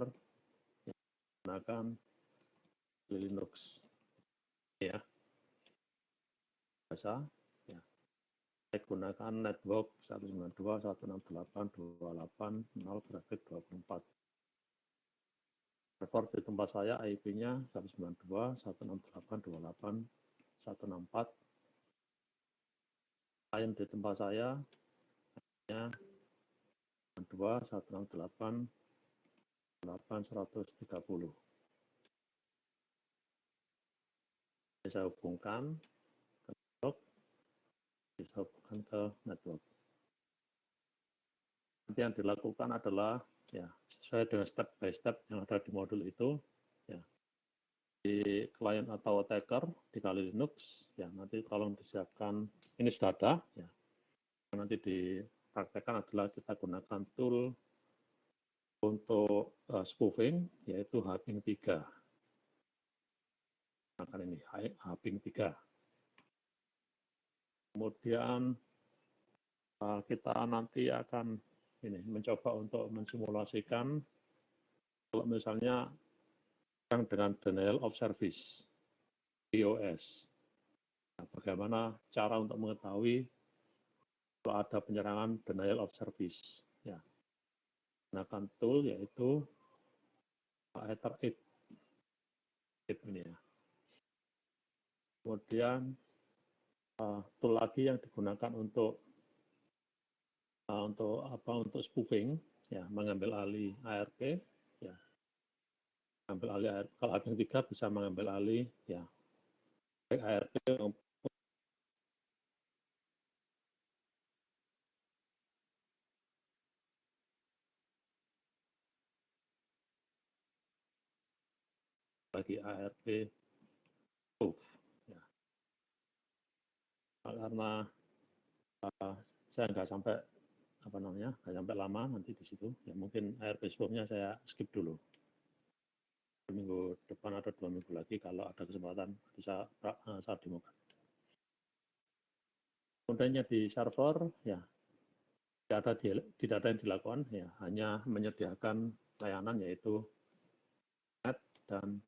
menggunakan Linux ya biasa ya. Saya gunakan network 192.168.28.0/24. Server di tempat saya IP-nya 192.168.28.164. Klien di tempat saya IP-nya 192.168.130. Saya hubungkan ke network, bisa hubungkan ke network. Nanti yang dilakukan adalah ya sesuai dengan step by step yang ada di modul itu ya. Di client atau attacker di Kali Linux ya, nanti tolong disiapkan, ini sudah ada ya. Nanti dipraktekkan adalah kita gunakan tool untuk spoofing yaitu Hping 3. Gunakan ini Hping 3. Kemudian kita nanti akan ini mencoba untuk mensimulasikan kalau misalnya dengan denial of service DOS. Nah, bagaimana cara untuk mengetahui kalau ada penyerangan denial of service ya. Gunakan tool yaitu Ether8 ini ya. Kemudian tool lagi yang digunakan untuk spoofing ya, mengambil alih ARP ya. Mengambil alih ARP, kalau Hping 3 bisa mengambil alih ya baik ARP bagi ARP spoof ya. Karena saya nggak sampai nggak sampai lama nanti di situ ya, mungkin ARP spoofnya saya skip dulu. Minggu depan atau 2 minggu lagi kalau ada kesempatan bisa saya demokan. Kemudiannya di server ya tidak ada yang dilakukan ya, hanya menyediakan layanan yaitu net dan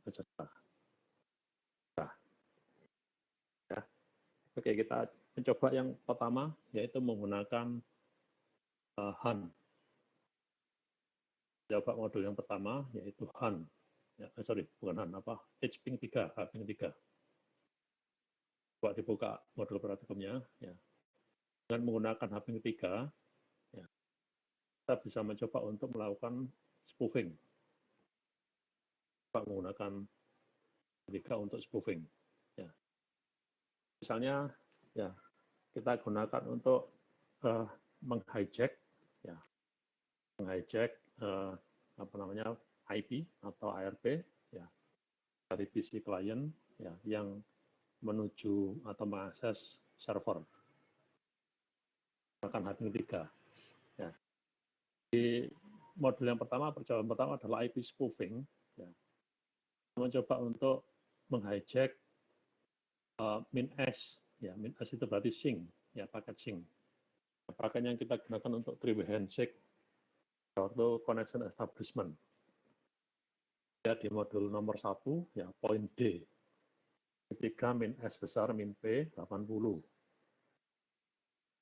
etc. Nah, ya. Oke, kita mencoba yang pertama yaitu menggunakan HAN. Coba modul yang pertama yaitu HAN. Ya, bukan HAN, Hping 3, Hping 3. Coba dibuka modul praktikumnya ya. Dengan menggunakan Hping 3 ya, kita bisa mencoba untuk melakukan spoofing. Coba menggunakan 3 untuk spoofing ya. Misalnya ya kita gunakan untuk menghijack ya. Menghijack IP atau ARP ya dari PC klien ya yang menuju atau mengakses server. Menggunakan Hping 3 ya. Di modul yang pertama, percobaan pertama adalah IP spoofing ya. Mencoba untuk menghijack MinS ya, MinS itu berarti sync ya, paket sync. Paket yang kita gunakan untuk three-way handshake atau connection establishment ya, di modul nomor 1 ya, poin D ketika MinS besar min P 80.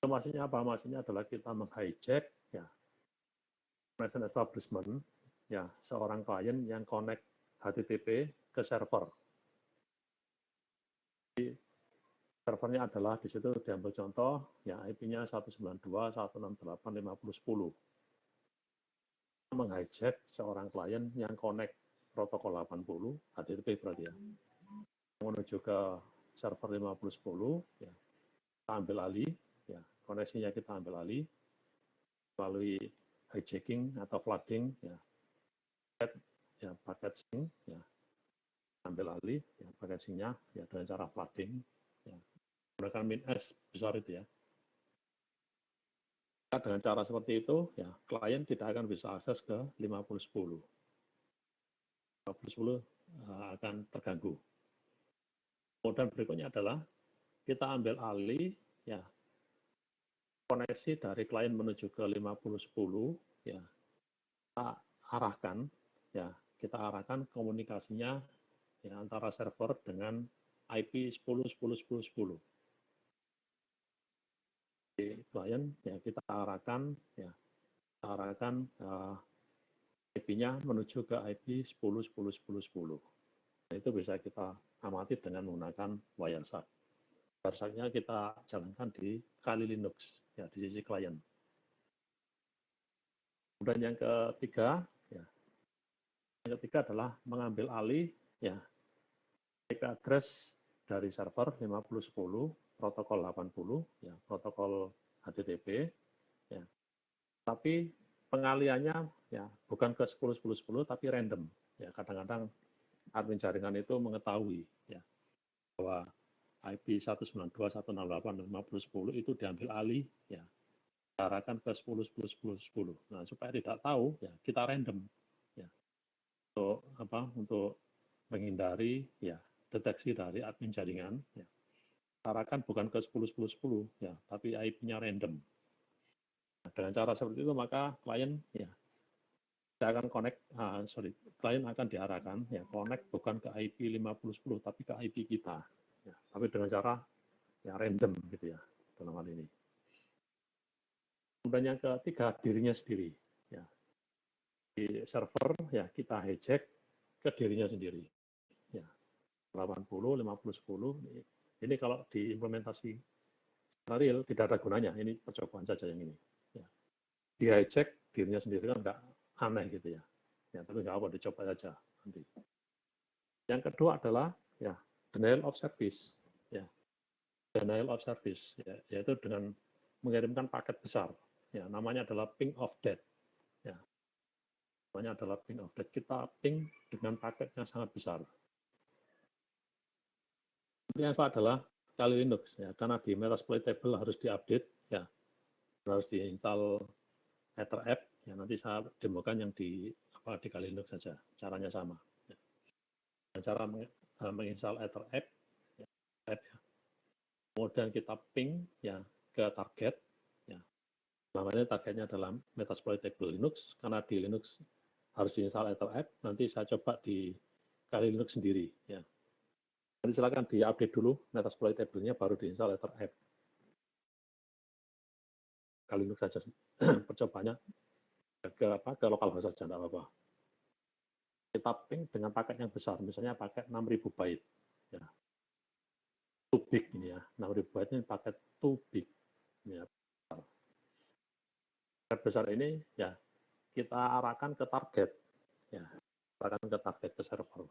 Maksudnya apa? Maksudnya adalah kita menghijack ya connection establishment ya seorang klien yang connect HTTP ke server. Jadi, servernya adalah di situ diambil contoh ya IP-nya 192.168.50.10. Menghijack seorang klien yang connect protokol 80 HTTP berarti ya. Menuju ke server 50.10 ya. Kita ambil alih ya, koneksinya kita ambil alih melalui hijacking atau flooding ya, paket sync ya. Ambil alih ya paket syncnya ya dengan cara flooding ya. Menggunakan MinS besar itu ya. Dengan cara seperti itu, ya klien tidak akan bisa akses ke 5010. 5010 akan terganggu. Kemudian berikutnya adalah kita ambil alih ya koneksi dari klien menuju ke 5010 ya. Kita arahkan, ya kita arahkan komunikasinya ya, antara server dengan IP 10.10.10.10. Di klien ya kita arahkan IP-nya menuju ke IP 10.10.10.10. Nah, itu bisa kita amati dengan menggunakan Wireshark. Wireshark-nya kita jalankan di Kali Linux ya di sisi klien. Kemudian yang ketiga adalah mengambil alih ya IP address dari server 5010 protokol 80 ya protokol HTTP ya. Tapi pengaliannya ya bukan ke 10.10.10 tapi random ya. Kadang-kadang admin jaringan itu mengetahui ya bahwa IP 192.168.50.10 itu diambil alih ya diarahkan ke 10.10.10.10. Nah, supaya tidak tahu ya kita random ya. Untuk menghindari ya deteksi dari admin jaringan ya. Arahkan bukan ke 10.10.10 ya, tapi IP-nya random. Nah, dengan cara seperti itu maka klien ya akan klien akan diarahkan ya connect bukan ke IP 5010 tapi ke IP kita. Ya, tapi dengan cara ya random gitu ya dalam hal ini. Kemudian yang ketiga dirinya sendiri ya. Di server ya kita hijack ke dirinya sendiri. Ya. 80, 50, 10 ini kalau diimplementasi secara real tidak ada gunanya. Ini percobaan saja yang ini. Ya. Di hijack dirinya sendiri kan enggak aneh gitu ya. Ya, tapi nggak apa dicoba saja nanti. Yang kedua adalah ya denial of service ya. Denial of service ya, yaitu dengan mengirimkan paket besar ya namanya adalah ping of death ya. Namanya adalah ping of death. Kita ping dengan paket yang sangat besar. Yang kedua adalah Kali Linux ya karena di Metasploitable harus diupdate ya. Harus diinstal Ether app ya nanti saya demokan yang di Kali Linux saja. Caranya sama. Ya. Cara menginstal Ether app ya. Kemudian kita ping ya ke target ya. Namanya targetnya adalah Metasploitable Linux karena di Linux harus diinstal Ether app. Nanti saya coba di Kali Linux sendiri ya. Nanti silakan diupdate dulu Metasploitable-nya baru diinstal Ether app. Kali Linux saja percobanya ke lokal host saja enggak apa-apa. Kita ping dengan paket yang besar, misalnya paket 6.000 byte ya. Too big ini ya, 6.000 byte ini paket too big ya. Paket besar ini ya kita arahkan ke target ya, arahkan ke target ke server.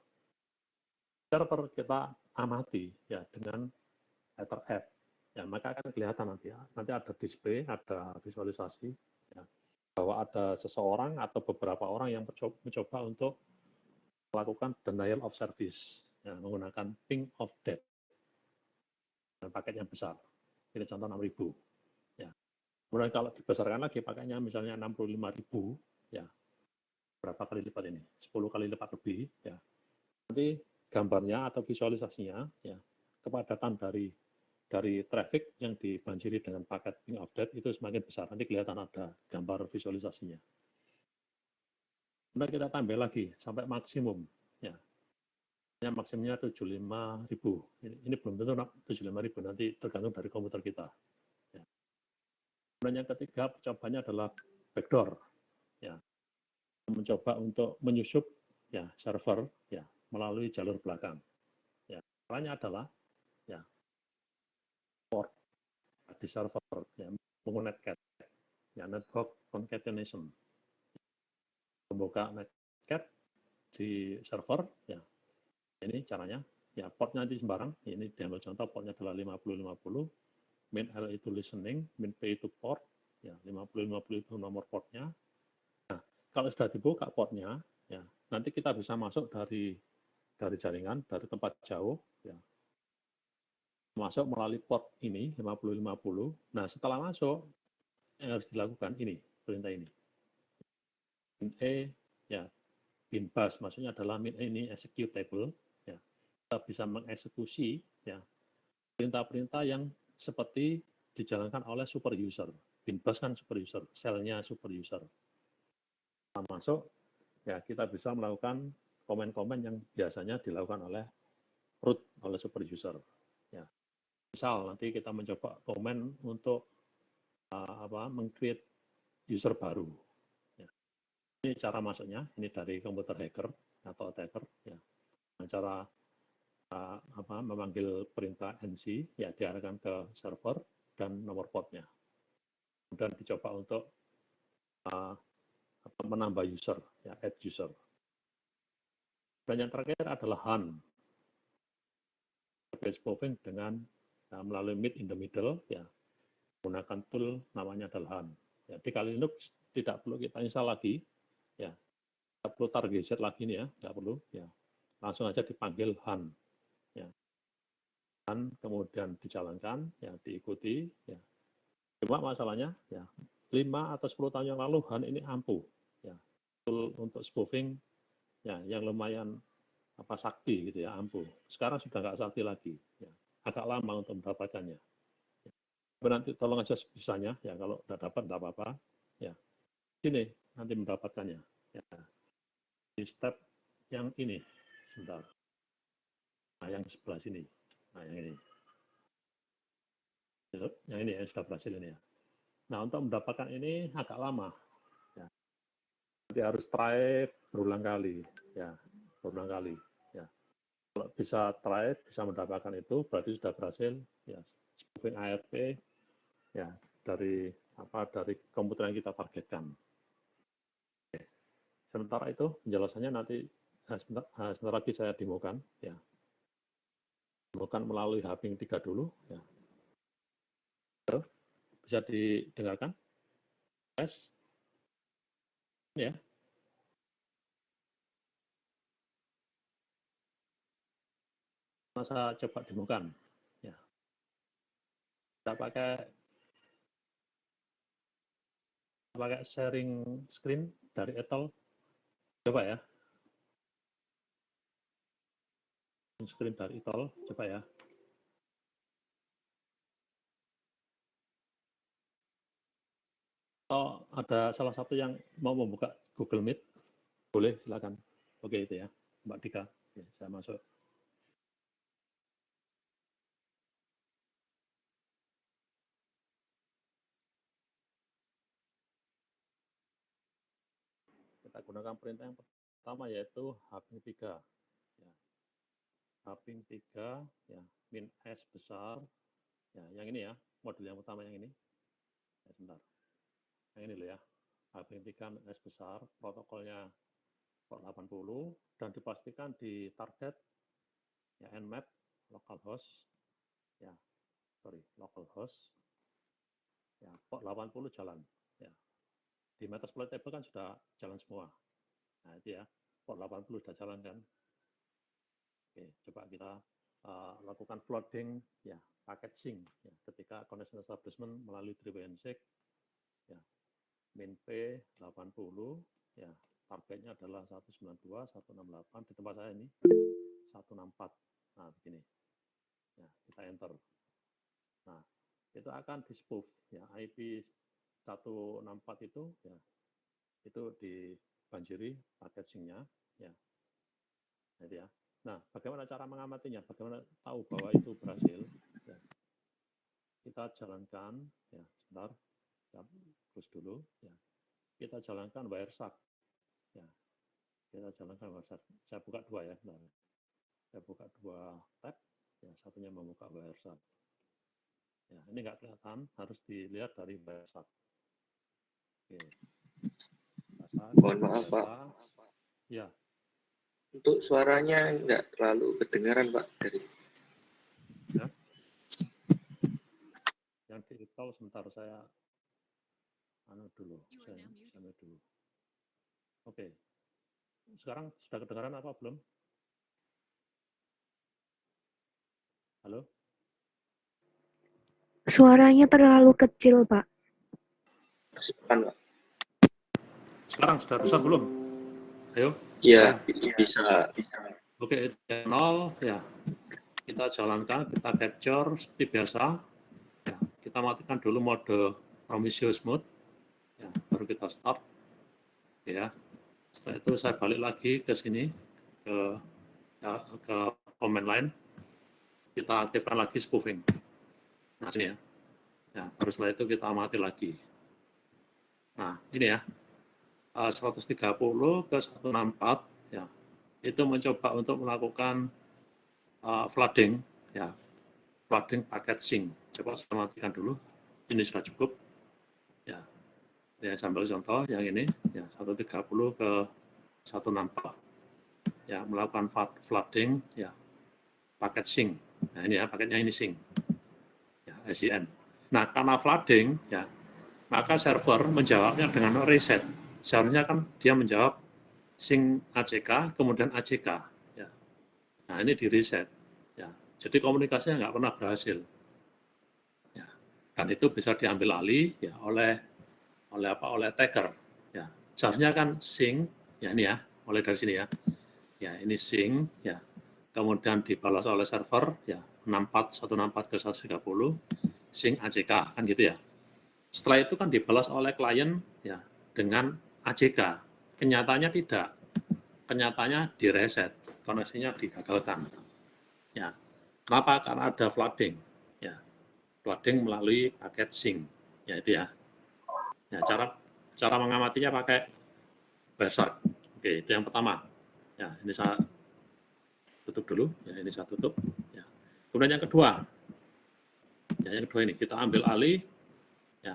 Server kita amati ya dengan Ether app ya, maka akan kelihatan nanti ada display, ada visualisasi ya, bahwa ada seseorang atau beberapa orang yang mencoba untuk melakukan denial of service ya, menggunakan ping of death dan paket yang besar. Ini contoh 6.000 ya. Kemudian kalau dibesarkan lagi paketnya misalnya 65.000 ya. Berapa kali lipat ini? 10 kali lipat lebih ya. Nanti gambarnya atau visualisasinya ya kepadatan dari traffic yang dibanjiri dengan paket ping of death itu semakin besar. Nanti kelihatan ada gambar visualisasinya. Kemudian kita tambah lagi sampai maksimum ya. Maksimumnya 75.000. Ini belum tentu 75.000 nanti tergantung dari komputer kita. Ya. Kemudian yang ketiga percobaannya adalah backdoor ya. Mencoba untuk menyusup ya server ya melalui jalur belakang. Ya, caranya adalah ya port di server ya menggunakan netcat ya network concatenation. Membuka netcat di server ya. Ini caranya ya portnya di sembarang. Ini diambil contoh portnya adalah 5050. Min L itu listening, min P itu port ya 5050 itu nomor portnya. Nah, kalau sudah dibuka portnya ya nanti kita bisa masuk dari jaringan dari tempat jauh ya masuk melalui port ini 5050. Nah setelah masuk yang harus dilakukan ini perintah ini min E ya bin bus maksudnya adalah min E ini executable ya kita bisa mengeksekusi ya perintah-perintah yang seperti dijalankan oleh super user. Bin bus kan super user, selnya super user. Setelah masuk ya kita bisa melakukan komen-komen yang biasanya dilakukan oleh root, oleh super user. Ya. Misal nanti kita mencoba komen untuk meng-create user baru. Ya. Ini cara masuknya, ini dari komputer hacker atau attacker. Ya. Cara memanggil perintah NC, ya diarahkan ke server dan nomor portnya. Kemudian dicoba untuk menambah user, ya add user. Dan yang terakhir adalah HAN, spoofing dengan melalui meet in the middle, ya menggunakan tool namanya adalah HAN. Ya, di Kali Linux tidak perlu kita install lagi, ya tidak perlu target set lagi nih ya, tidak perlu, ya langsung aja dipanggil HAN, ya HAN kemudian dijalankan, ya diikuti, ya. Cuma masalahnya, ya 5 atau 10 tahun yang lalu HAN ini ampuh, ya tool untuk spoofing, ya yang lumayan sakti gitu ya, ampuh. Sekarang sudah nggak sakti lagi, ya. Agak lama untuk mendapatkannya. Nanti tolong aja bisanya, ya kalau udah dapat nggak apa-apa, ya sini nanti mendapatkannya. Ya. Di step yang ini, sebentar. Nah, yang sebelah sini, nah yang ini, yang sudah berhasil ini ya. Nah untuk mendapatkan ini agak lama, ya. Nanti harus try berulang kali, ya berulang kali. Ya. Kalau bisa try, bisa mendapatkan itu, berarti sudah berhasil, ya spoofing ARP, ya dari komputer yang kita targetkan. Oke. Sementara itu penjelasannya nanti sebentar lagi saya demokan, ya. Demokan melalui Haping 3 dulu, ya. Bisa didengarkan? Tes. Ya. Saya coba demokan, ya. Kita pakai sharing screen dari Etol. Coba ya. Screen dari Etol, coba ya. Oh, ada salah satu yang mau membuka Google Meet, boleh silakan. Oke itu ya, Mbak Dika. Ya, saya masuk. Kita gunakan perintah yang pertama yaitu Haping 3. Ya. Haping 3, ya, min S besar. Ya, yang ini ya, model yang pertama yang ini. Ya, sebentar. Yang ini loh ya. Haping 3 min S besar, protokolnya port 80 dan dipastikan di target ya nmap localhost ya localhost ya port 80 jalan ya. Di Metasploitable kan sudah jalan semua. Nah itu ya, port 80 sudah jalan kan. Oke, coba kita lakukan flooding ya paket sync ya, ketika connection establishment melalui 3WNSIG ya min P 80 ya, targetnya adalah 192 168 di tempat saya ini 164. Nah begini ya, kita enter. Nah itu akan di spoof ya, IP 164 itu ya, itu dibanjiri paket sync-nya ya. Jadi ya. Nah, bagaimana cara mengamatinya? Bagaimana tahu bahwa itu berhasil? Ya. Kita jalankan, ya, sebentar, kita close dulu, ya. Kita jalankan Wireshark, ya. Kita jalankan Wireshark. Saya buka dua ya, sebentar. Saya buka dua tab, ya, satunya membuka Wireshark. Ya, ini nggak kelihatan, harus dilihat dari Wireshark. Oke. Mohon maaf, Pak. Ya. Untuk suaranya nggak terlalu kedengaran, Pak. Dari Ya. Yang di-install sebentar saya dulu. Saya dulu. Oke. Sekarang sudah kedengaran apa belum? Halo? Suaranya terlalu kecil, Pak. masih pelan, Pak. Sekarang sudah bisa belum? Ayo. Iya, bisa. Oke, channel ya. Kita jalankan, kita capture seperti biasa. Ya, kita matikan dulu mode Prometheus mode. Ya, baru kita start. Ya. Setelah itu saya balik lagi ke sini, ke command line, kita aktifkan lagi spoofing. Nah, sini ya. Ya, baru setelah itu kita amati lagi. Nah, ini ya, 130 ke 164, ya, itu mencoba untuk melakukan flooding, ya, flooding paket sync. Coba saya matikan dulu. Ini sudah cukup. Ya, sambil contoh yang ini, ya, 130 ke 164, ya, melakukan flooding, ya, paket sync. Nah, ini ya, paketnya ini sync, ya, SYN. Nah, karena flooding, ya, maka server menjawabnya dengan reset. Seharusnya kan dia menjawab sync ACK, kemudian ACK. Ya. Nah, ini di reset. Ya. Jadi komunikasinya nggak pernah berhasil. Ya. Dan itu bisa diambil alih ya, oleh attacker. Ya. Seharusnya kan sync, ya ini ya, mulai dari sini ya. Ya, ini sync, ya. Kemudian dibalas oleh server, ya, 164 ke 130, sync ACK, kan gitu ya. Setelah itu kan dibalas oleh klien ya dengan ACK. Kenyataannya tidak. Kenyataannya direset, koneksinya digagalkan. Ya. Kenapa? Karena ada flooding. Ya. Flooding melalui paket sync. Ya itu ya. Ya, cara mengamatinya pakai Wireshark. Oke, itu yang pertama. Ya, ini saya tutup dulu. Ya, ini saya tutup. Ya. Kemudian yang kedua. Ya, yang kedua ini kita ambil alih ya,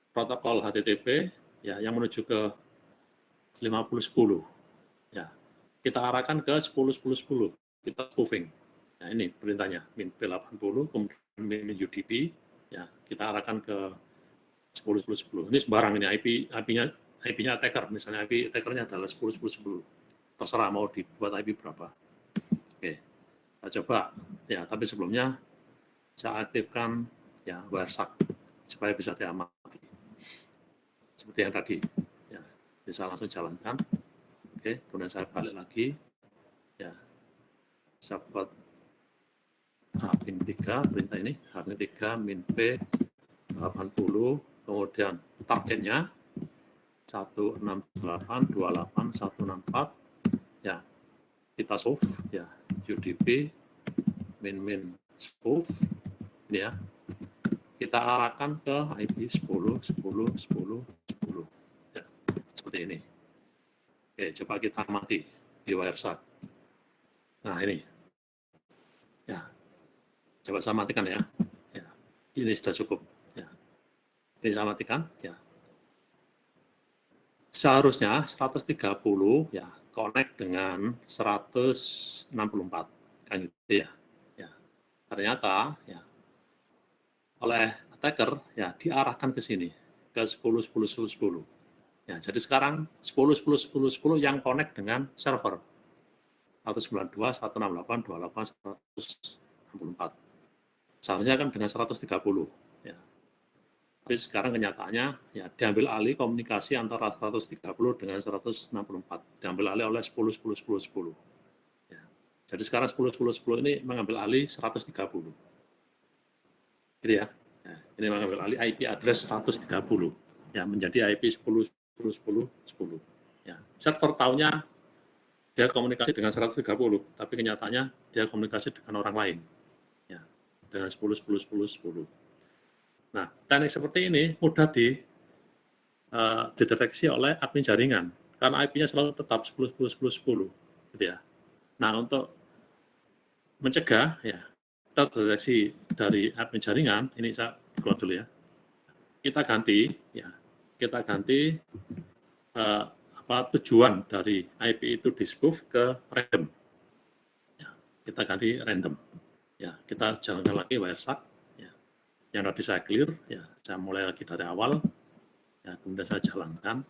protokol HTTP ya, yang menuju ke 5010. Ya, kita arahkan ke 10.10.10. Kita spoofing. Nah, ini perintahnya min P80, kemudian min UDP. Ya, kita arahkan ke 10.10.10. Ini sembarang ini IP-nya attacker. Misalnya IP attackernya adalah 10.10.10. Terserah mau dibuat IP berapa. Oke, kita coba. Ya, tapi sebelumnya saya aktifkan ya Wireshark supaya bisa diamati. Seperti yang tadi. Ya, bisa langsung jalankan. Oke, kemudian saya balik lagi. Ya, saya buat min 3, perintah ini, min 3, min P 80, kemudian targetnya 168.28.164, ya, kita spoof, ya, UDP, min spoof, ini ya, kita arahkan ke IP 10.10.10.10, ya, seperti ini. Oke, coba kita amati di Wireshark. Nah, ini. Ya. Coba saya matikan ya. Ya. Ini sudah cukup. Ya. Ini saya matikan. Ya. Seharusnya 130 ya connect dengan 164 kan gitu ya. Ya. Ternyata ya oleh attacker ya diarahkan ke sini ke 10.10.10.10. Ya, jadi sekarang 10.10.10.10 yang connect dengan server 192, 168, 28, 164. Seharusnya kan dengan 130. Ya. Tapi sekarang kenyataannya ya diambil alih komunikasi antara 130 dengan 164. Diambil alih oleh 10.10.10.10. Ya. Jadi sekarang 10.10.10 ini mengambil alih 130. Gitu ya. Nah, ini mengambil alih IP address 130. Ya, menjadi IP 10.10.10.10. Ya. Server tahunya dia komunikasi dengan 130, tapi kenyataannya dia komunikasi dengan orang lain. Ya, dengan 10.10.10.10. Nah, teknik seperti ini mudah dideteksi oleh admin jaringan, karena IP-nya selalu tetap 10.10.10.10, gitu ya. Nah, untuk mencegah, ya, terdeteksi dari admin jaringan, ini saya keluar dulu ya. Kita ganti tujuan dari IP itu di spoof ke random. Ya, kita ganti random. Ya, kita jalankan lagi Wireshark. Ya. Yang tadi saya clear, ya, saya mulai lagi dari awal. Ya, kemudian saya jalankan.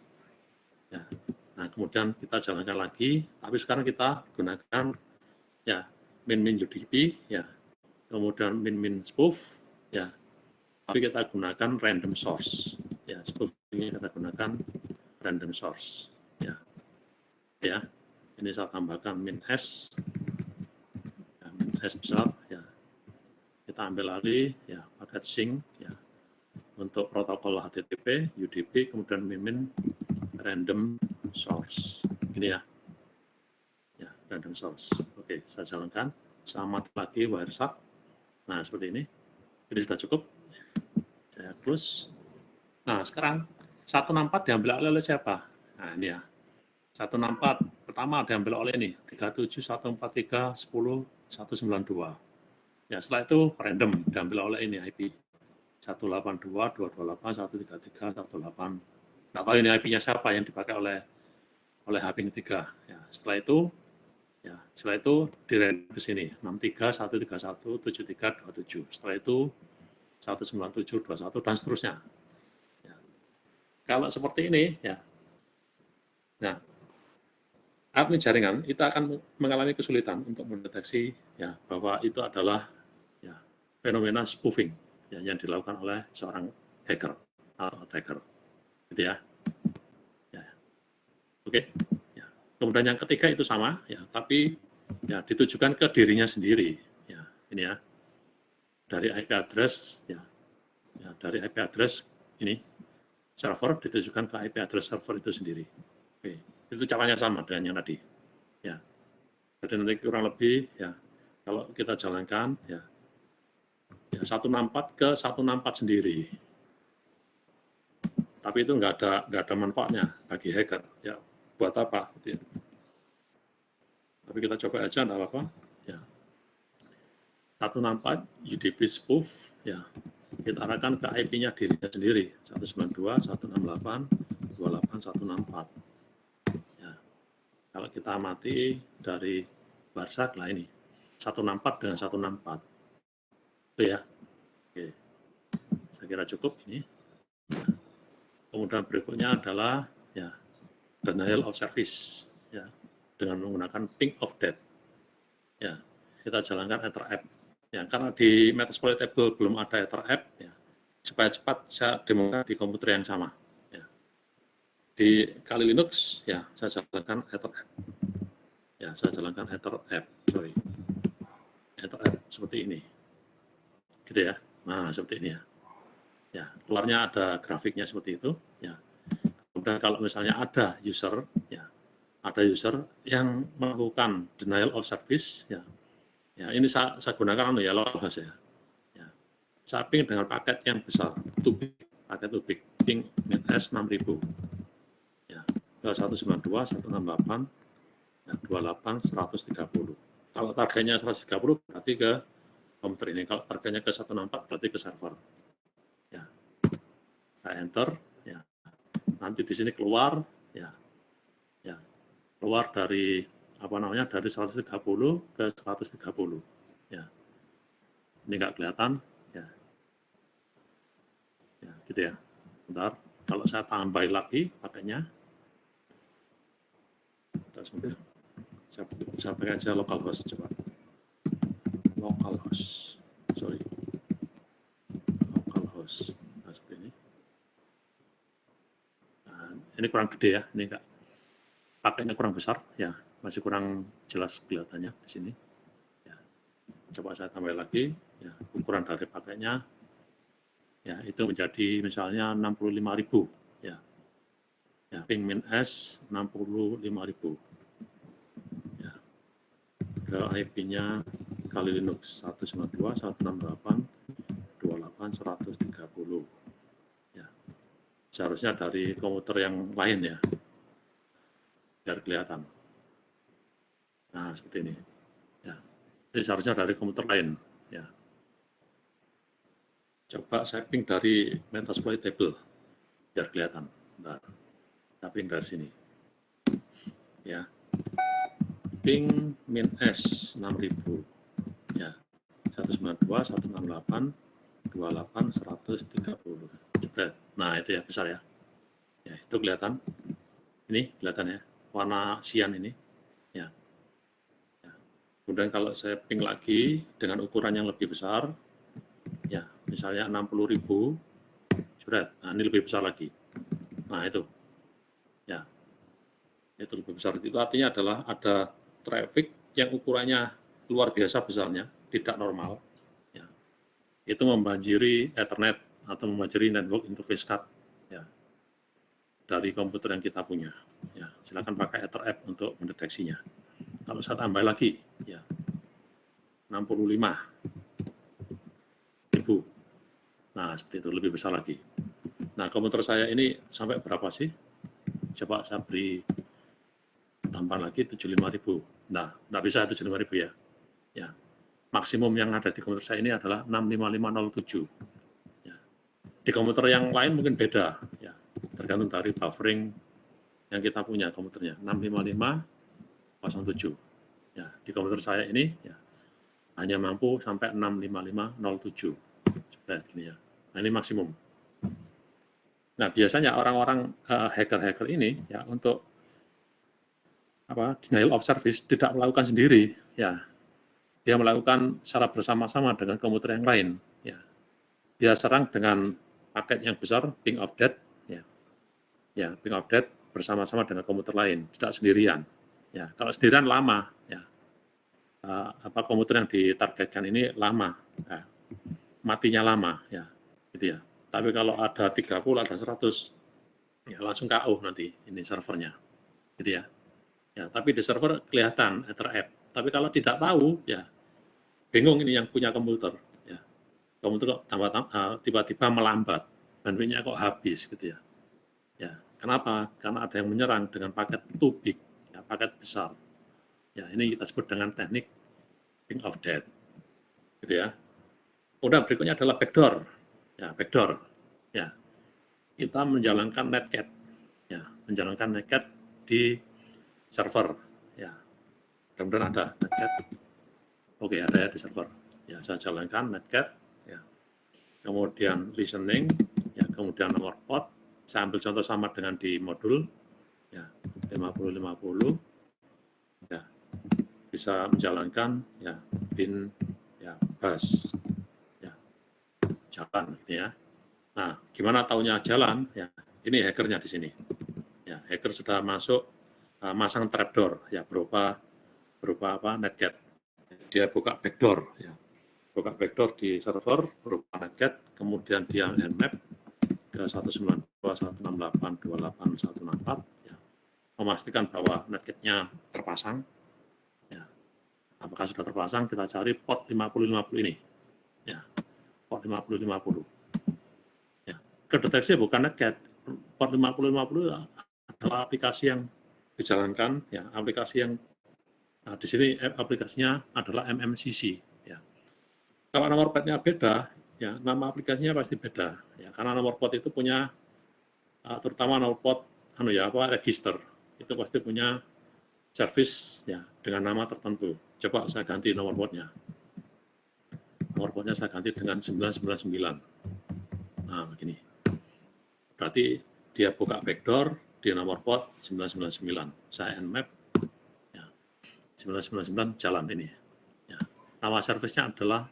Ya. Nah, kemudian kita jalankan lagi, tapi sekarang kita gunakan ya min UDP, ya, kemudian min spoof, ya, tapi kita gunakan random source. Ya, spoof ini kita gunakan random source. Ya, ya, ini saya tambahkan min S, ya, min S besar, ya, kita ambil alih, ya, paket sync, ya, untuk protokol HTTP, UDP, kemudian min random source. Ini ya. Ya, random source. Oke, saya jalankan. Saya mati lagi Wireshark. Nah, seperti ini. Ini sudah cukup. Saya close. Nah, sekarang 164 diambil alih oleh siapa? Nah, ini ya. 164 pertama diambil oleh ini 37 143 10 192. Ya, setelah itu random diambil oleh ini IP 182 228 133 18. Nggak tahu ini IP-nya siapa yang dipakai oleh HP ketiga. Ya, setelah itu di random ke sini 63 131 73 27. Setelah itu 197 21 dan seterusnya. Ya. Kalau seperti ini ya. Nah, admin jaringan itu akan mengalami kesulitan untuk mendeteksi ya bahwa itu adalah ya fenomena spoofing ya, yang dilakukan oleh seorang hacker atau attacker, gitu ya. Ya. Oke. Ya. Kemudian yang ketiga itu sama ya, tapi ya ditujukan ke dirinya sendiri. Ya, ini ya dari IP address ya, dari IP address ini server ditujukan ke IP address server itu sendiri. Oke. Itu caranya sama dengan yang tadi. Ya. Jadi nanti kurang lebih ya kalau kita jalankan ya 164 ke 164 sendiri. Tapi itu nggak ada manfaatnya bagi hacker. Ya, buat apa? Gitu ya. Tapi kita coba aja nggak apa-apa. Ya. 164 UDP spoof ya. Kita arahkan ke IP-nya dirinya sendiri 192 168 28 164. Kalau kita amati dari Wireshark lah ini 164 dengan 164 itu ya. Oke. Saya kira cukup ini. Kemudian berikutnya adalah ya denial of service ya dengan menggunakan ping of death. Ya, kita jalankan Ether-app. Ya, karena di Metasploitable belum ada Ether-app ya. Supaya cepat saya demokan di komputer yang sama. Di Kali Linux ya saya jalankan Ether-app. Ya, saya jalankan Ether-app, Ether-app seperti ini. Gitu ya. Nah, seperti ini ya. Ya, keluarnya ada grafiknya seperti itu ya. Kemudian kalau misalnya ada user ya, ada user yang melakukan denial of service ya. Ya, ini saya gunakan ya localhost ya. Ya. Saya ping dengan paket yang besar, paket ubik, ping minS 6000. Ke 192, 168, 28, 130. Kalau targetnya 130 berarti ke komputer ini. Kalau targetnya ke 164 berarti ke server. Ya, saya enter. Ya, nanti di sini keluar. Ya, keluar dari dari 130 ke 130. Ya, ini nggak kelihatan. Ya, gitu ya. Bentar. Kalau saya tambah lagi pakainya. Saya pakai aja localhost coba. Localhost. Nah, seperti ini. Nah, ini kurang gede ya, ini enggak. Pakainya kurang besar ya, masih kurang jelas kelihatannya di sini. Ya. Coba saya tambah lagi ya, ukuran dari pakainya ya itu menjadi misalnya 65.000 ya. Ya, ping min S 65.000. Ya. Ke IP-nya Kali Linux 192 168 28 130. Ya. Seharusnya dari komputer yang lain ya. Biar kelihatan. Nah, seperti ini. Ya. Ini seharusnya dari komputer lain ya. Coba saya ping dari Metasploitable biar kelihatan. Bentar. Ping dari sini. Ya. Ping min S 6000. Ya. 192 168 28 130. Jebret. Nah, itu ya besar ya. Ya, itu kelihatan. Ini kelihatan ya. Warna sian ini. Ya. Ya. Kemudian kalau saya ping lagi dengan ukuran yang lebih besar, ya, misalnya 60.000, jebret. Nah, ini lebih besar lagi. Nah, itu. Ya, itu lebih besar. Itu artinya adalah ada traffic yang ukurannya luar biasa besarnya, tidak normal. Ya. Itu membanjiri Ethernet atau membanjiri network interface card. Ya. dari komputer yang kita punya. Ya, silakan pakai Ether app untuk mendeteksinya. Kalau saya tambah lagi, ya 65.000. Nah, seperti itu, lebih besar lagi. Nah, komputer saya ini sampai berapa sih? Coba saya beri tambahan lagi 75.000. Nah, nggak bisa 75.000 ya. Ya, maksimum yang ada di komputer saya ini adalah 65507. Ya. Di komputer yang lain mungkin beda, ya, tergantung dari buffering yang kita punya komputernya. 65507. Ya, di komputer saya ini ya, hanya mampu sampai 65507. Seperti ini ya. Nah, ini maksimum. Nah, biasanya orang-orang hacker-hacker ini ya untuk denial of service tidak melakukan sendiri, ya. Dia melakukan secara bersama-sama dengan komputer yang lain, ya. Dia serang dengan paket yang besar, ping of death, ya. Ya, ping of death bersama-sama dengan komputer lain, tidak sendirian. Ya, kalau sendirian lama, ya. Komputer yang ditargetkan ini lama, ya. Matinya lama, ya, gitu ya. Tapi kalau ada 30, ada 100, ya langsung KO nanti ini servernya, gitu ya. Ya, tapi di server kelihatan Ether app. Tapi kalau tidak tahu, ya bingung ini yang punya komputer. Ya, komputer kok tiba-tiba melambat, bandwidth-nya kok habis, gitu ya. Ya, kenapa? Karena ada yang menyerang dengan paket too big, ya, paket besar. Ya, ini kita sebut dengan teknik ping of death, gitu ya. Kemudian berikutnya adalah backdoor. Ya, backdoor. Ya, kita menjalankan netcat. Ya, menjalankan netcat di server. Ya, mudah-mudahan ada netcat. Oke, ada ya di server. Ya, saya jalankan netcat. Ya. Kemudian listening. Ya, kemudian nomor port. Saya ambil contoh sama dengan di modul. Ya, 5050. Ya, bisa menjalankan ya bin ya bus. Ya, jalan gitu ya. Nah, gimana taunya jalan? Ya, ini hackernya di sini. Ya, hacker sudah masuk masang trapdoor ya berupa netcat. Dia buka backdoor ya. Buka backdoor di server berupa netcat, kemudian dia nmap ke 192.168.28.164 ya. Memastikan bahwa netcatnya terpasang. Ya. Apakah sudah terpasang? Kita cari port 5050 ini. Ya. Port 5050. Kedeteksi bukan netcat. Port 5050 adalah aplikasi yang dijalankan, ya, aplikasi yang di sini aplikasinya adalah MMCC. Ya. Kalau nomor port-nya beda, ya, nama aplikasinya pasti beda. Ya, karena nomor port itu punya, terutama nomor port, register, itu pasti punya service ya dengan nama tertentu. Coba saya ganti nomor port-nya. Nomor port-nya saya ganti dengan 999. Nah, begini. Berarti dia buka backdoor di nomor port 999. Saya nmap, ya, 999 jalan ini. Ya. Nama service-nya adalah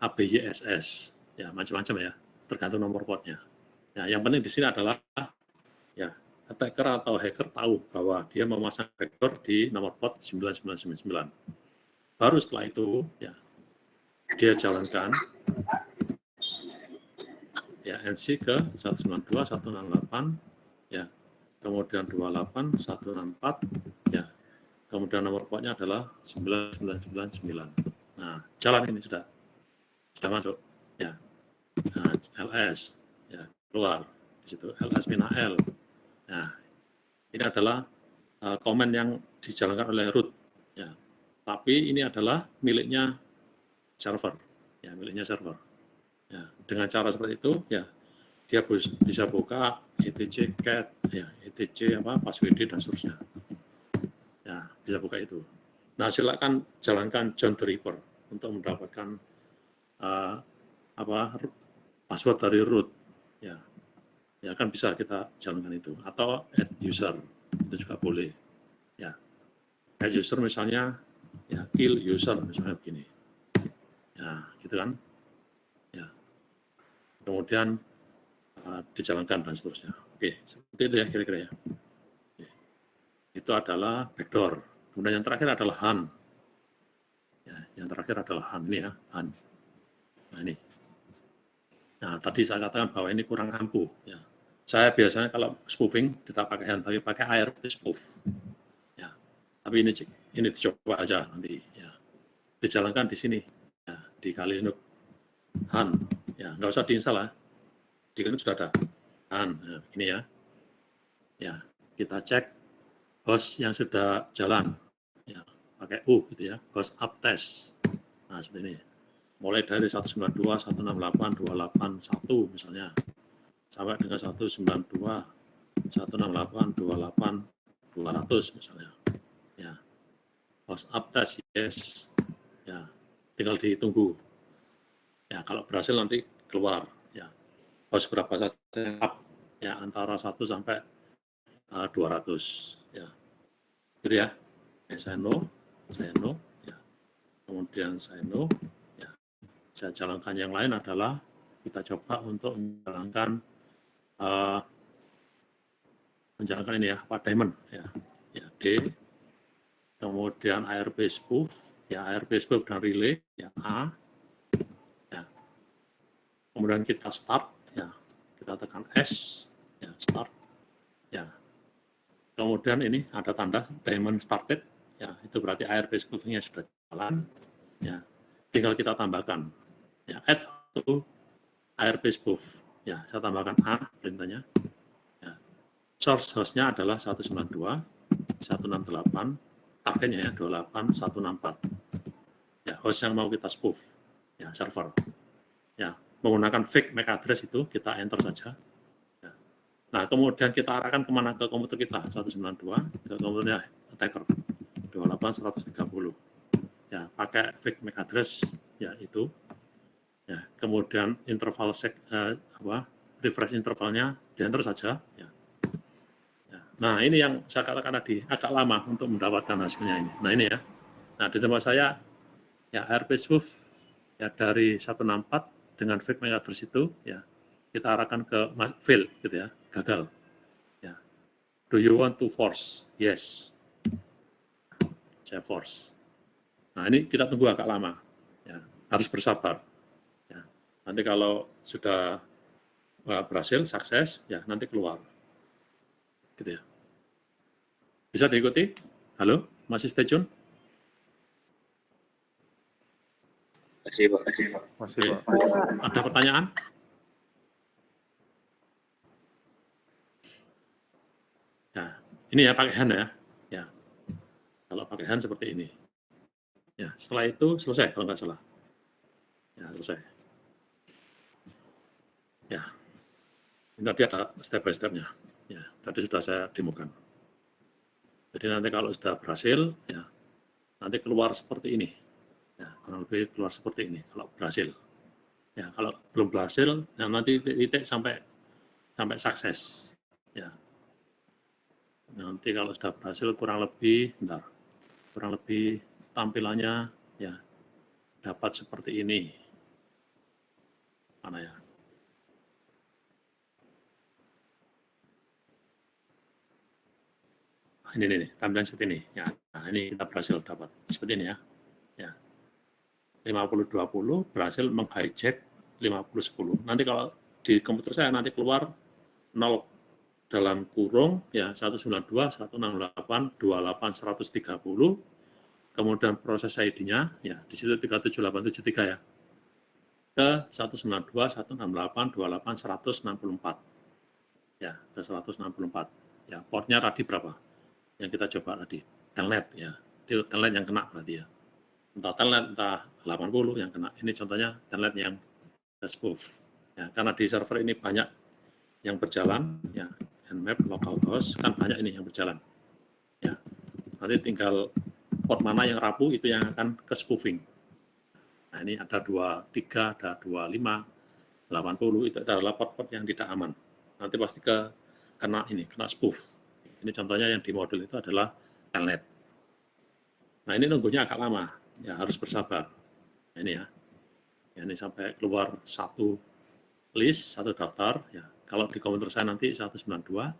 ABYSS. Ya, macam-macam ya, tergantung nomor portnya. Ya, yang penting di sini adalah ya attacker atau hacker tahu bahwa dia memasang backdoor di nomor port 9999. Baru setelah itu, ya, dia jalankan ya NC ke 192.168 ya, kemudian 28.164 ya, kemudian nomor portnya adalah 9999. Nah, jalan ini sudah masuk ya. Nah, LS ya keluar di situ ls-l. Nah, ini adalah komen yang dijalankan oleh root ya. Tapi ini adalah miliknya server ya, miliknya server. Ya, dengan cara seperti itu, ya, dia bisa buka etc cat, ya, etc password dan seterusnya. Ya, bisa buka itu. Nah, silakan jalankan John the Ripper untuk mendapatkan password dari root. Ya, ya kan bisa kita jalankan itu. Atau add user itu juga boleh. Ya, add user misalnya, ya kill user misalnya begini. Ya, gitu kan. Kemudian dijalankan dan seterusnya. Oke, seperti itu ya kira-kira ya. Oke. Itu adalah backdoor. Kemudian yang terakhir adalah HAN. Ya, yang terakhir adalah HAN ini ya, HAN. Nah ini. Nah tadi saya katakan bahwa ini kurang ampuh. Ya. Saya biasanya kalau spoofing tidak pakai hand, tapi pakai ARP spoof. Ya, tapi ini dicoba aja nanti. Ya, dijalankan di sini. Ya, di Kali Linux Han. Ya, nggak usah diinstal lah. Di Linux sudah ada Han. Ya, ini ya. Ya, kita cek host yang sudah jalan. Ya, pakai U gitu ya. Host up test. Nah, seperti ini. Mulai dari 192, 168, 281 misalnya. Sampai dengan 192, 168, 28, 200 misalnya. Ya, host up test yes. Ya, tinggal ditunggu. Ya, kalau berhasil nanti keluar. Ya, host berapa saja up. Ya, antara 1 sampai 200. Ya, gitu ya. Saya no. Ya. Kemudian saya no. Ya, saya jalankan yang lain adalah kita coba untuk menjalankan ini ya, Pak Diamond ya, D, kemudian ARP spoof, ya ARP spoof dan relay, ya A, ya. Kemudian kita start, ya kita tekan S, ya start, ya. Kemudian ini ada tanda Diamond started, ya itu berarti ARP spoofingnya sudah jalan, ya. Tinggal kita tambahkan, ya add to ARP spoof, ya saya tambahkan A perintahnya. Source host-nya adalah 192, 168, targetnya ya 28, 164. Ya, host yang mau kita spoof, ya server. Ya, menggunakan fake MAC address itu kita enter saja. Ya. Nah, kemudian kita arahkan kemana ke komputer kita 192 ke komputernya attacker 28, 130. Ya, pakai fake MAC address ya itu. Ya, kemudian interval refresh intervalnya di enter saja. Ya. Nah, ini yang saya katakan tadi, agak lama untuk mendapatkan hasilnya ini. Nah, ini ya. Nah, di tempat saya, ya ARP spoof ya dari 164 dengan fake MAC address itu, ya kita arahkan ke fail, gitu ya, gagal. Ya. Do you want to force? Yes. Saya force. Nah, ini kita tunggu agak lama. Ya, harus bersabar. Ya. Nanti kalau sudah berhasil, sukses, ya nanti keluar. Gitu ya. Bisa diikuti? Halo, masih stay tune? Masih, Pak. Masih, Pak. Ada pertanyaan? Ya, ini ya pakai hand ya. Ya, kalau pakai hand seperti ini. Ya, setelah itu selesai kalau nggak salah. Ya, selesai. Ya, ini tadi ada step by step-nya. Ya, tadi sudah saya demokan. Jadi nanti kalau sudah berhasil, ya nanti keluar seperti ini. Ya, kurang lebih keluar seperti ini kalau berhasil. Ya, kalau belum berhasil, ya nanti titik sampai sukses. Ya. Nanti kalau sudah berhasil kurang lebih tampilannya ya dapat seperti ini. Mana ya? Ini tampilan seperti ini. Ya, nah ini kita berhasil dapat seperti ini ya. Ya. 50-20 berhasil menghijack 50-10. Nanti kalau di komputer saya nanti keluar 0 dalam kurung ya 192, 168, 28, 130. Kemudian proses ID-nya ya di situ 37873 ya. Ke 192, 168, 28, 164. Ya, ke 164. Ya, portnya tadi berapa? Yang kita coba tadi, telnet ya. Itu telnet yang kena berarti ya. Entah telnet, entah 80 yang kena. Ini contohnya telnet yang spoof. Ya, karena di server ini banyak yang berjalan, ya, nmap, localhost, kan banyak ini yang berjalan. Ya, nanti tinggal port mana yang rapuh itu yang akan ke spoofing. Nah, ini ada 23, ada 25, 80, itu adalah port-port yang tidak aman. Nanti pasti kena spoof. Ini contohnya yang di modul itu adalah telnet. Nah, ini nunggunya agak lama, ya harus bersabar. Nah, ini ya. Ya, ini sampai keluar satu list, satu daftar. Ya, kalau di komputer saya nanti 192,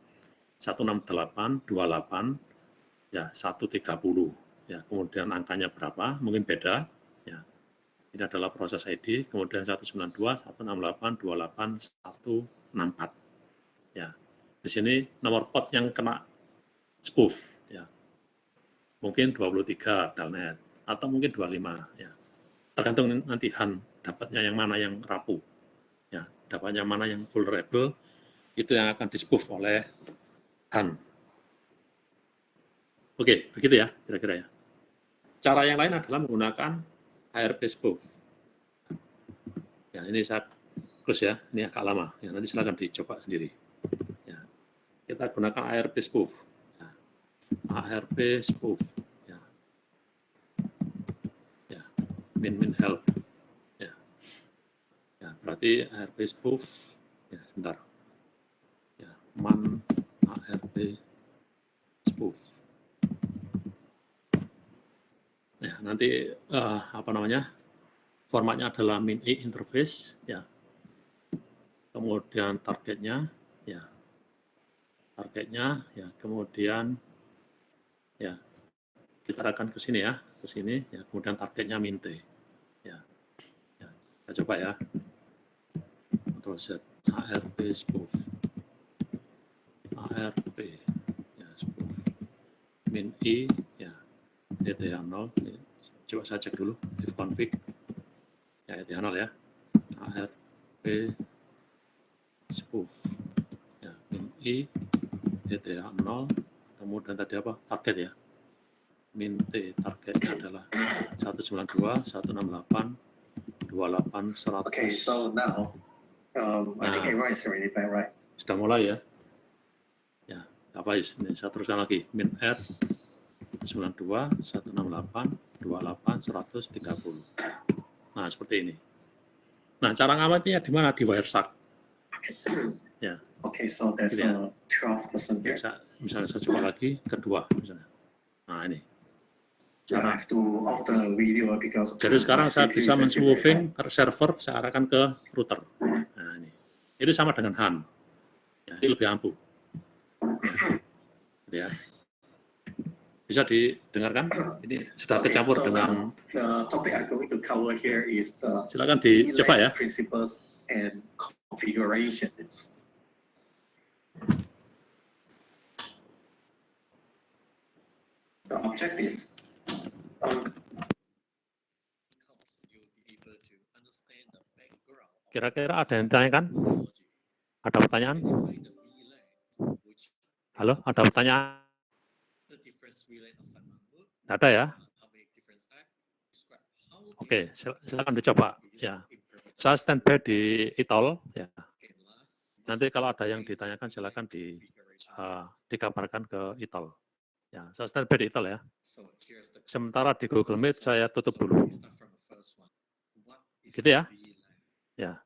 168, 28, ya 130. Ya, kemudian angkanya berapa? Mungkin beda. Ya, ini adalah proses ID. Kemudian 192, 168, 28, 164. Ya. Di sini nomor port yang kena spoof, ya. Mungkin 23 telnet, atau mungkin 25, ya. Tergantung nanti Han dapatnya yang mana yang rapuh, ya. Dapatnya mana yang vulnerable, itu yang akan di-spoof oleh Han. Oke, begitu ya, kira-kira ya. Cara yang lain adalah menggunakan ARP spoof. Ya, ini saya close ya, ini agak lama. Ya, nanti silakan dicoba sendiri. Ya, kita gunakan ARP spoof. Ya, ARP spoof. Ya, ya, min help. Ya, ya, berarti ARP spoof. Ya, sebentar. Ya, man ARP spoof. Ya, nanti apa namanya? Formatnya adalah min e interface, ya. Kemudian targetnya, ya. Targetnya, ya. Kemudian, ya. Kita akan ke sini ya, ke sini, ya. Kemudian targetnya min t, ya. Ya. Kita coba ya. Ctrl Z, ARP spoof, ARP, ya spoof, min e, ya. ETH 0, ya. Coba saya cek dulu, ifconfig. Ya, ETH 0 ya. ARP spoof. Ya, min i ETH 0, kemudian tadi apa? Target ya. Min t targetnya adalah 192, 168, 28, 100. Okay, so now I think everyone is already back, right? Sudah mulai ya. Ya, apa ini? Saya teruskan lagi. Min r 92, 168, 28, 130. Nah, seperti ini. Nah, cara ngamatinya di mana? Di Wireshark. Ya. Okay, so there's Gitu ya. 12% Ya, here. misalnya saya coba lagi kedua misalnya. Nah, ini. I have to off the video because Jadi sekarang my saya CPU bisa is actually men-spoofing very high. server, saya arahkan ke router. Nah, ini. Itu sama dengan Han. Ya, ini lebih ampuh. Ya. Bisa didengarkan? Ini sudah Okay, kecampur so dengan. the topic I'm going to cover here is the Silakan dicoba ya. VLAN principles and configurations. The objective. You'll be able to understand the background Kira-kira ada yang ditanyakan? technology. Ada pertanyaan? Identify the VLAN, which Halo, ada pertanyaan? the different VLAN assignment mode, Tidak ada ya? how many different types, describe how Oke, the silakan dicoba. Ya, saya standby di ITOL. Ya. Nanti kalau ada yang ditanyakan silakan dikabarkan ke ITOL. Ya, saya standby di ITOL ya. Sementara di Google Meet saya tutup dulu. Gitu ya? Ya.